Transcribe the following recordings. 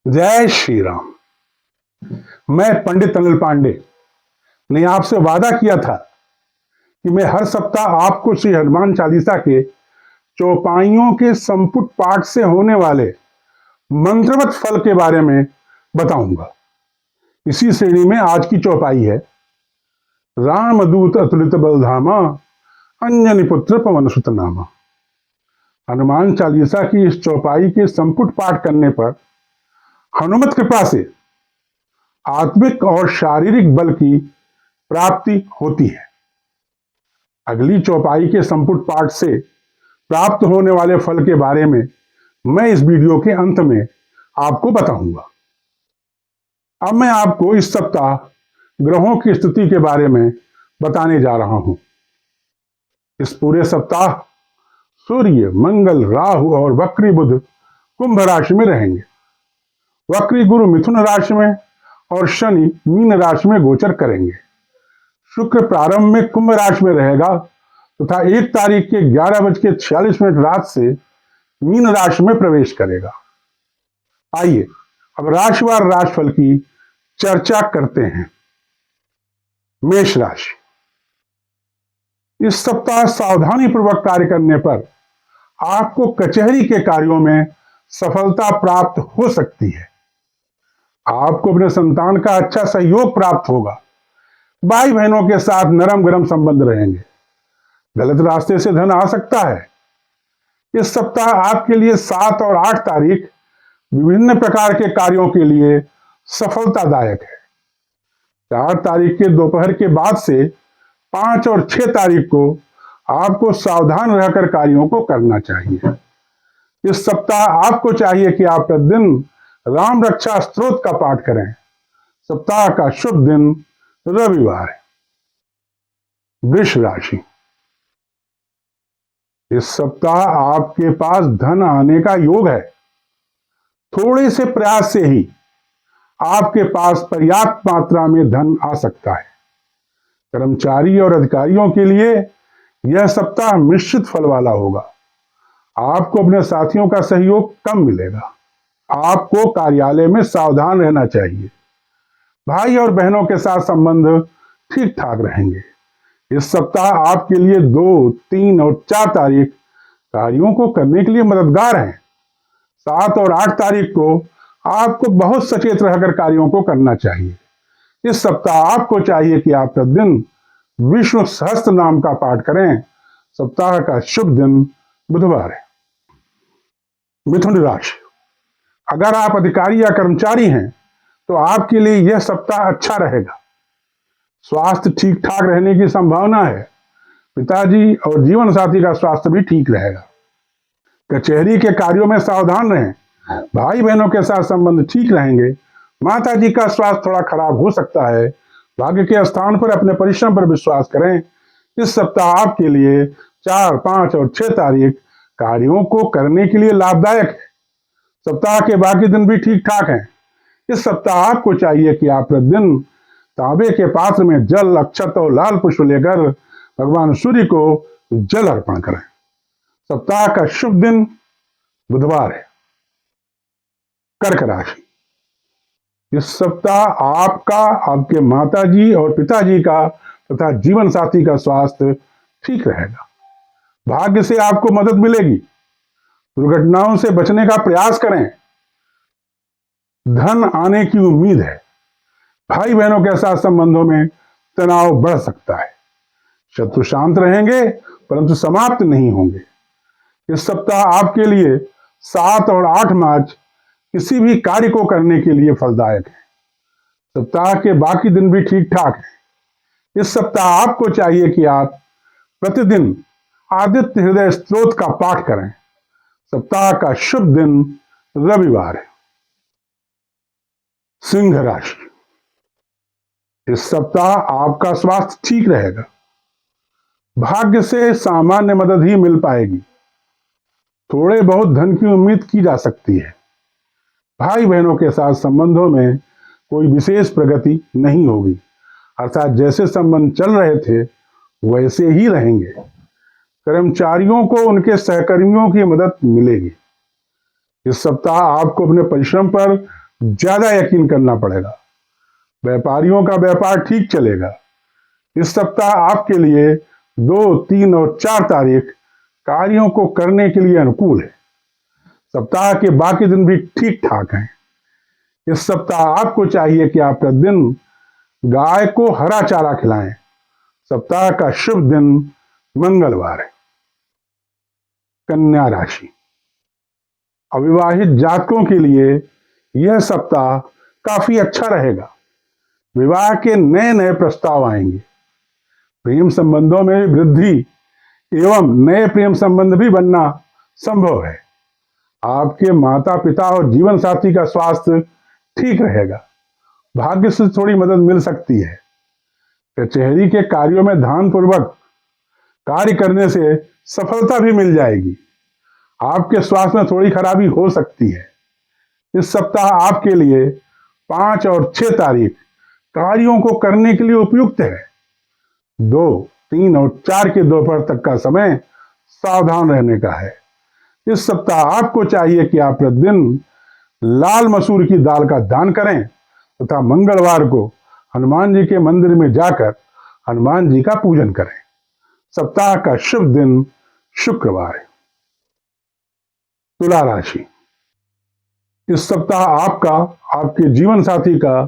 जय श्री राम। मैं पंडित अनिल पांडे ने आपसे वादा किया था कि मैं हर सप्ताह आपको श्री हनुमान चालीसा के चौपाइयों के संपुट पाठ से होने वाले मंत्रवत फल के बारे में बताऊंगा। इसी श्रेणी में आज की चौपाई है रामदूत अतुलित बलधामा अंजनी पुत्र पवन सुत नामा। हनुमान चालीसा की इस चौपाई के संपुट पाठ करने पर हनुमत कृपा से आत्मिक और शारीरिक बल की प्राप्ति होती है। अगली चौपाई के संपुट पाठ से प्राप्त होने वाले फल के बारे में मैं इस वीडियो के अंत में आपको बताऊंगा। अब मैं आपको इस सप्ताह ग्रहों की स्थिति के बारे में बताने जा रहा हूं। इस पूरे सप्ताह सूर्य, मंगल, राहु और वक्री बुध कुंभ राशि में रहेंगे। वक्री गुरु मिथुन राशि में और शनि मीन राशि में गोचर करेंगे। शुक्र प्रारंभ में कुंभ राशि में रहेगा तथा 1 तारीख के 11:46 रात से मीन राशि में प्रवेश करेगा। आइए अब राशिवार राशिफल की चर्चा करते हैं। मेष राशि, इस सप्ताह सावधानी पूर्वक कार्य करने पर आपको कचहरी के कार्यों में सफलता प्राप्त हो सकती है। आपको अपने संतान का अच्छा सहयोग प्राप्त होगा। भाई बहनों के साथ नरम गरम संबंध रहेंगे। गलत रास्ते से धन आ सकता है। इस सप्ताह आपके लिए 7 और 8 तारीख विभिन्न प्रकार के कार्यों के लिए सफलतादायक है। 4 तारीख के दोपहर के बाद से 5 और 6 तारीख को आपको सावधान रहकर कार्यों को करना चाहिए। इस सप्ताह आपको चाहिए कि आप प्रतिदिन राम रक्षा स्तोत्र का पाठ करें। सप्ताह का शुभ दिन रविवार है। वृष राशि, इस सप्ताह आपके पास धन आने का योग है। थोड़े से प्रयास से ही आपके पास पर्याप्त मात्रा में धन आ सकता है। कर्मचारी और अधिकारियों के लिए यह सप्ताह मिश्रित फल वाला होगा। आपको अपने साथियों का सहयोग कम मिलेगा। आपको कार्यालय में सावधान रहना चाहिए। भाई और बहनों के साथ संबंध ठीक ठाक रहेंगे। इस सप्ताह आपके लिए 2, 3 और 4 तारीख कार्यों को करने के लिए मददगार हैं। 7 और 8 तारीख को आपको बहुत सचेत रहकर कार्यों को करना चाहिए। इस सप्ताह आपको चाहिए कि आप प्रतिदिन विष्णु सहस्त्र नाम का पाठ करें। सप्ताह का शुभ दिन बुधवार है। मिथुन राशि, अगर आप अधिकारी या कर्मचारी हैं तो आपके लिए यह सप्ताह अच्छा रहेगा। स्वास्थ्य ठीक ठाक रहने की संभावना है। पिताजी और जीवन साथी का स्वास्थ्य भी ठीक रहेगा। कचहरी के कार्यों में सावधान रहें। भाई बहनों के साथ संबंध ठीक रहेंगे। माता जी का स्वास्थ्य थोड़ा खराब हो सकता है। भाग्य के स्थान पर अपने परिश्रम पर विश्वास करें। इस सप्ताह आपके लिए 4, 5 और 6 तारीख कार्यों को करने के लिए लाभदायक है। सप्ताह के बाकी दिन भी ठीक ठाक हैं। इस सप्ताह आपको चाहिए कि आप प्रतिदिन तांबे के पात्र में जल, अक्षत और लाल पुष्प लेकर भगवान सूर्य को जल अर्पण करें। सप्ताह का शुभ दिन बुधवार है। कर्क राशि, इस सप्ताह आपका, आपके माताजी और पिताजी का तथा जीवन साथी का स्वास्थ्य ठीक रहेगा। भाग्य से आपको मदद मिलेगी। दुर्घटनाओं से बचने का प्रयास करें। धन आने की उम्मीद है। भाई बहनों के साथ संबंधों में तनाव बढ़ सकता है। शत्रु शांत रहेंगे परंतु समाप्त नहीं होंगे। इस सप्ताह आपके लिए 7 और 8 मार्च किसी भी कार्य को करने के लिए फलदायक है। सप्ताह के बाकी दिन भी ठीक ठाक है। इस सप्ताह आपको चाहिए कि आप प्रतिदिन आदित्य हृदय स्तोत्र का पाठ करें। सप्ताह का शुभ दिन रविवार है। सिंह राशि, इस सप्ताह आपका स्वास्थ्य ठीक रहेगा। भाग्य से सामान्य मदद ही मिल पाएगी। थोड़े बहुत धन की उम्मीद की जा सकती है। भाई बहनों के साथ संबंधों में कोई विशेष प्रगति नहीं होगी, अर्थात जैसे संबंध चल रहे थे वैसे ही रहेंगे। कर्मचारियों को उनके सहकर्मियों की मदद मिलेगी। इस सप्ताह आपको अपने परिश्रम पर ज्यादा यकीन करना पड़ेगा। व्यापारियों का व्यापार ठीक चलेगा। इस सप्ताह आपके लिए 2, 3 और 4 तारीख कार्यों को करने के लिए अनुकूल है। सप्ताह के बाकी दिन भी ठीक ठाक हैं। इस सप्ताह आपको चाहिए कि आप प्रतिदिन गाय को हरा चारा खिलाएं। सप्ताह का शुभ दिन मंगलवार है। कन्या राशि, अविवाहित जातकों के लिए यह सप्ताह काफी अच्छा रहेगा। विवाह के नए नए प्रस्ताव आएंगे। प्रेम संबंधों में वृद्धि एवं नए प्रेम संबंध भी बनना संभव है। आपके माता पिता और जीवन साथी का स्वास्थ्य ठीक रहेगा। भाग्य से थोड़ी मदद मिल सकती है। कचहरी के कार्यों में ध्यानपूर्वक कार्य करने से सफलता भी मिल जाएगी। आपके स्वास्थ्य में थोड़ी खराबी हो सकती है। इस सप्ताह आपके लिए 5 और 6 तारीख कार्यों को करने के लिए उपयुक्त है। 2, 3 और 4 के दोपहर तक का समय सावधान रहने का है। इस सप्ताह आपको चाहिए कि आप प्रतिदिन लाल मसूर की दाल का दान करें तथा मंगलवार को हनुमान जी के मंदिर में जाकर हनुमान जी का पूजन करें। सप्ताह का शुभ दिन शुक्रवार है। तुला राशि, इस सप्ताह आपका, आपके जीवन साथी का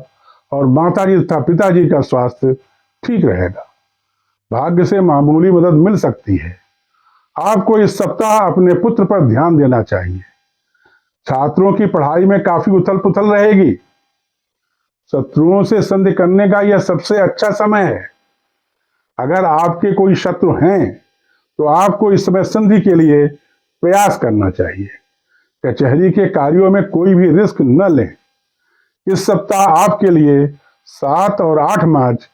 और माताजी तथा पिताजी का स्वास्थ्य ठीक रहेगा। भाग्य से मामूली मदद मिल सकती है। आपको इस सप्ताह अपने पुत्र पर ध्यान देना चाहिए। छात्रों की पढ़ाई में काफी उथल पुथल रहेगी। शत्रुओं से संधि करने का यह सबसे अच्छा समय है। अगर आपके कोई शत्रु हैं तो आपको इस समय संधि के लिए प्रयास करना चाहिए। कचहरी के कार्यों में कोई भी रिस्क न लें। इस सप्ताह आपके लिए 7 और 8 मार्च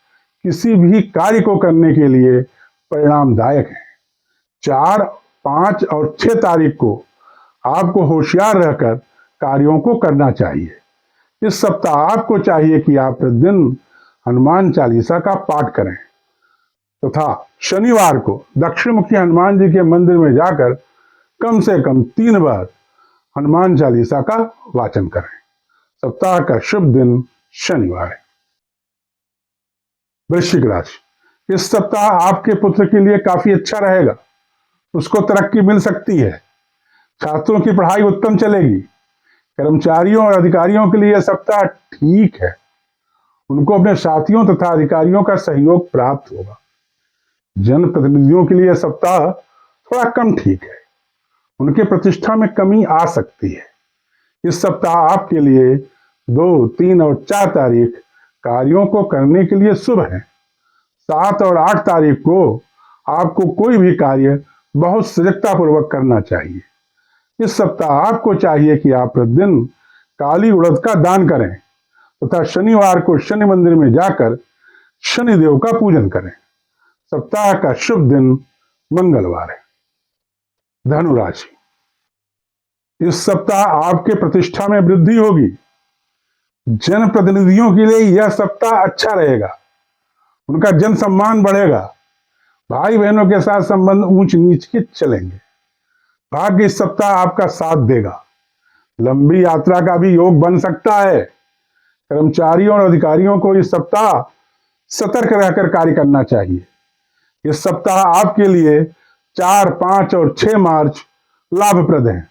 किसी भी कार्य को करने के लिए परिणामदायक है। 4, 5 और 6 तारीख को आपको होशियार रहकर कार्यों को करना चाहिए। इस सप्ताह आपको चाहिए कि आप प्रतिदिन हनुमान चालीसा का पाठ करें तथा शनिवार को दक्षिण मुखी हनुमान जी के मंदिर में जाकर कम से कम 3 बार हनुमान चालीसा का वाचन करें। सप्ताह का शुभ दिन शनिवार है। वृश्चिक राशि, इस सप्ताह आपके पुत्र के लिए काफी अच्छा रहेगा। उसको तरक्की मिल सकती है। छात्रों की पढ़ाई उत्तम चलेगी। कर्मचारियों और अधिकारियों के लिए यह सप्ताह ठीक है। उनको अपने साथियों तथा अधिकारियों का सहयोग प्राप्त होगा। जनप्रतिनिधियों के लिए यह सप्ताह थोड़ा कम ठीक है। उनके प्रतिष्ठा में कमी आ सकती है। इस सप्ताह आपके लिए 2, 3 और 4 तारीख कार्यों को करने के लिए शुभ है। 7 और 8 तारीख को आपको कोई भी कार्य बहुत सजगता पूर्वक करना चाहिए। इस सप्ताह आपको चाहिए कि आप प्रतिदिन काली उड़द का दान करें तथा शनिवार को शनि मंदिर में जाकर शनिदेव का पूजन करें। सप्ताह का शुभ दिन मंगलवार है। धनु राशि, इस सप्ताह आपके प्रतिष्ठा में वृद्धि होगी। जनप्रतिनिधियों के लिए यह सप्ताह अच्छा रहेगा। उनका जन सम्मान बढ़ेगा। भाई बहनों के साथ संबंध ऊंच नीच के चलेंगे। भाग्य इस सप्ताह आपका साथ देगा। लंबी यात्रा का भी योग बन सकता है। कर्मचारियों और अधिकारियों को इस सप्ताह सतर्क रहकर कार्य करना चाहिए। इस सप्ताह आपके लिए 4, 5 और 6 मार्च लाभप्रद हैं।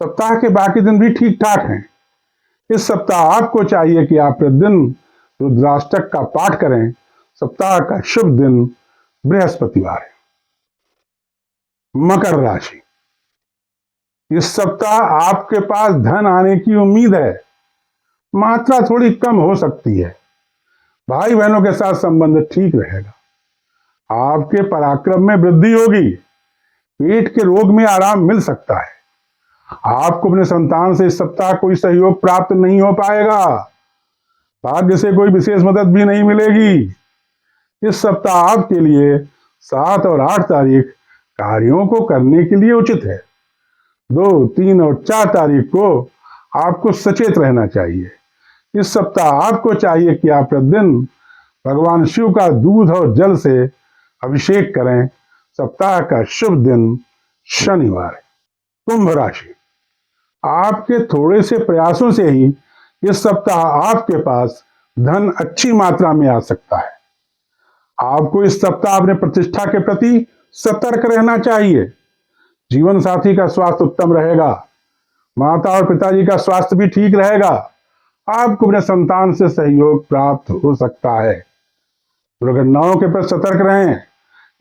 सप्ताह के बाकी दिन भी ठीक ठाक हैं। इस सप्ताह आपको चाहिए कि आप प्रतिदिन रुद्राष्टक का पाठ करें। सप्ताह का शुभ दिन बृहस्पतिवार है। मकर राशि, इस सप्ताह आपके पास धन आने की उम्मीद है। मात्रा थोड़ी कम हो सकती है। भाई बहनों के साथ संबंध ठीक रहेगा। आपके पराक्रम में वृद्धि होगी। पेट के रोग में आराम मिल सकता है। आपको अपने संतान से इस सप्ताह कोई सहयोग प्राप्त नहीं हो पाएगा। भाग्य से कोई विशेष मदद भी नहीं मिलेगी। इस सप्ताह आपके लिए 7 और 8 तारीख कार्यों को करने के लिए उचित है। 2, 3 और 4 तारीख को आपको सचेत रहना चाहिए। इस सप्ताह आपको चाहिए कि आप प्रतिदिन भगवान शिव का दूध और जल से अभिषेक करें। सप्ताह का शुभ दिन शनिवार है। कुंभ राशि, आपके थोड़े से प्रयासों से ही इस सप्ताह आपके पास धन अच्छी मात्रा में आ सकता है। आपको इस सप्ताह अपने प्रतिष्ठा के प्रति सतर्क रहना चाहिए। जीवन साथी का स्वास्थ्य उत्तम रहेगा। माता और पिताजी का स्वास्थ्य भी ठीक रहेगा। आपको अपने संतान से सहयोग प्राप्त हो सकता है। दुर्घटनाओं के प्रति सतर्क रहें।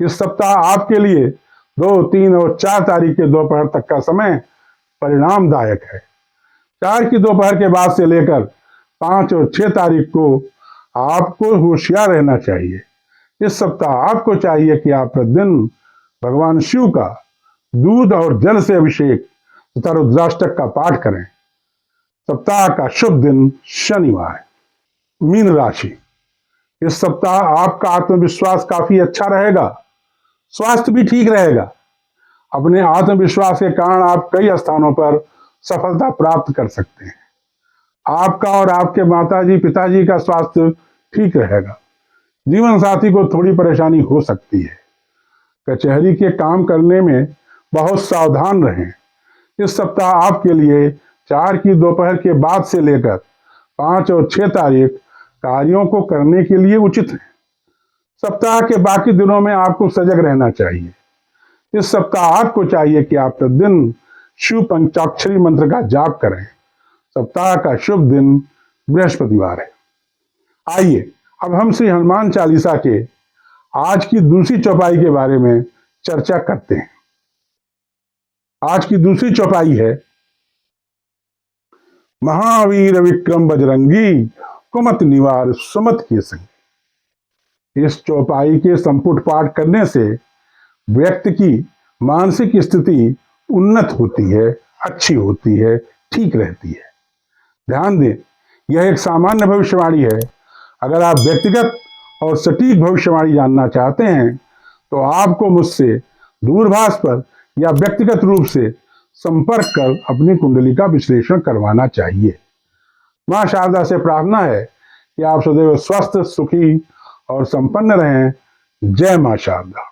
इस सप्ताह आपके लिए 2, 3 और 4 तारीख के दोपहर तक का समय परिणामदायक है। 4 की दोपहर के बाद से लेकर 5 और 6 तारीख को आपको होशियार रहना चाहिए। इस सप्ताह आपको चाहिए कि आप प्रतिदिन भगवान शिव का दूध और जल से अभिषेक तथा रुद्राष्टक का पाठ करें। सप्ताह का शुभ दिन शनिवार। मीन राशि, इस सप्ताह आपका आत्मविश्वास काफी अच्छा रहेगा। स्वास्थ्य भी ठीक रहेगा। अपने आत्मविश्वास के कारण आप कई स्थानों पर सफलता प्राप्त कर सकते हैं। आपका और आपके माताजी पिताजी का स्वास्थ्य ठीक रहेगा। जीवन साथी को थोड़ी परेशानी हो सकती है। कचहरी के काम करने में बहुत सावधान रहें। इस सप्ताह आपके लिए 4 की दोपहर के बाद से लेकर 5 और 6 तारीख कार्यों को करने के लिए उचित है। सप्ताह के बाकी दिनों में आपको सजग रहना चाहिए। इस सप्ताह आपको चाहिए कि आप प्रतिदिन शिव पंचाक्षरी मंत्र का जाप करें। सप्ताह का शुभ दिन बृहस्पतिवार है। आइए अब हम श्री हनुमान चालीसा के आज की दूसरी चौपाई के बारे में चर्चा करते हैं। आज की दूसरी चौपाई है महावीर विक्रम बजरंगी कुमत निवार सुमत के संग। इस चौपाई के संपुट पाठ करने से व्यक्ति की मानसिक स्थिति उन्नत होती है, अच्छी होती है, ठीक रहती है। ध्यान दें, यह एक सामान्य भविष्यवाणी है। अगर आप व्यक्तिगत और सटीक भविष्यवाणी जानना चाहते हैं तो आपको मुझसे दूरभाष पर या व्यक्तिगत रूप से संपर्क कर अपनी कुंडली का विश्लेषण करवाना चाहिए। मां शारदा से प्रार्थना है कि आप सदैव स्वस्थ, सुखी और संपन्न रहें। जय मां शारदा।